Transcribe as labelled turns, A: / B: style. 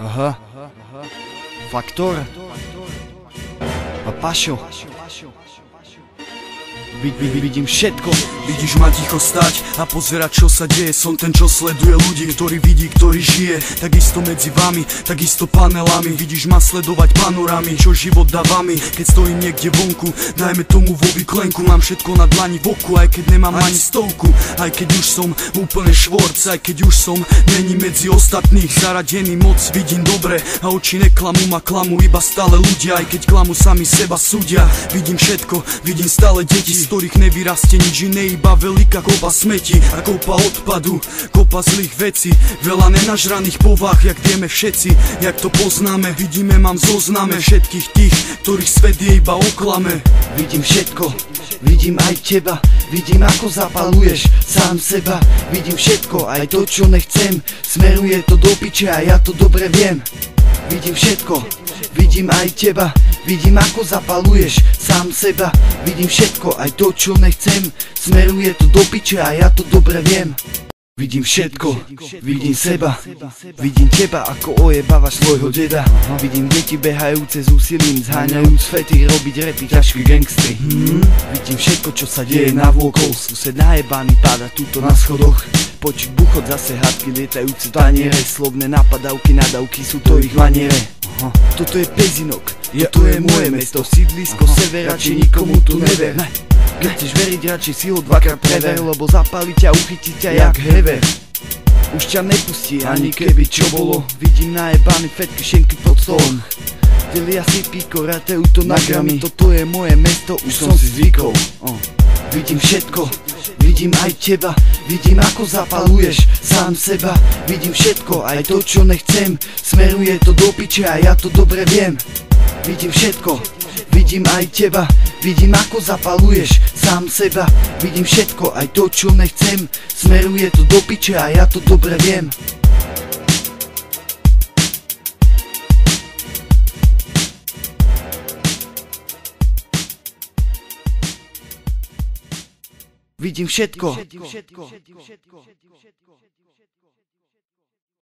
A: Aha. Faktor. A Pašo. Vidím všetko.
B: Vidíš ma ticho stať a pozerať, čo sa deje. Som ten, čo sleduje ľudí, ktorý vidí, ktorý žije. Takisto medzi vami, takisto panelami. Vidíš ma sledovať panoramy, čo život dá vami. Keď stojím niekde vonku, dajme tomu vo výklenku. Mám všetko na dlani v oku, aj keď nemám ani stovku. Aj keď už som úplne švorc, aj keď už som není medzi ostatných zaradený moc. Vidím dobre a oči neklamú ma, klamú iba stále ľudia. Aj keď klamú sami seba súdia. Vidím všetko, vidím stále deti, z ktorých nevyrastie nič iné, iba veľká kopa smeti a kopa odpadu, kopa zlých vecí, veľa nenažraných povah, jak vieme všetci, jak to poznáme. Vidíme, mám zozname všetkých tých, ktorých svet je iba oklame.
A: Vidím všetko, vidím aj teba, vidím ako zapaluješ sám seba. Vidím všetko, aj to čo nechcem, smeruje to do piče a ja to dobre viem. Vidím všetko, vidím aj teba, vidím ako zapaluješ sám seba. Vidím všetko, aj to čo nechcem, smeruje to do piče a ja to dobre viem. Vidím všetko, vidím seba, vidím teba ako ojebávaš svojho deda. Vidím deti behajúce s úsilím, zháňajúc fety, robiť repy, ťažký gangstri. Vidím všetko, čo sa deje navôkol, sused najebaný páda tuto na schodoch. Počuť buchot, zase hádky, lietajúce taniere, slovné napadavky, nadavky, sú to ich maniere. Toto je Pezinok, toto je moje mesto, sídlisko severa, či nikomu tu never. Keď chceš veriť, radšej si ho dvakrát prever, lebo zapali ťa, uchytí ťa jak hever. Už ťa nepustí, ani keby čo bolo. Vidím najebaný fetky, šenky pod stolom. Delia si píko, rátajú to na gramy. Toto je moje mesto, už som si zvykol. Vidím všetko, vidím aj teba, vidím ako zapaluješ sám seba. Vidím všetko, aj to čo nechcem, smeruje to do piče a ja to dobre viem. Vidím všetko, vidím aj teba, vidím ako zapaluješ sám seba. Vidím všetko, aj to čo nechcem, smeruje to do piče a ja to dobre viem. Vidím všetko.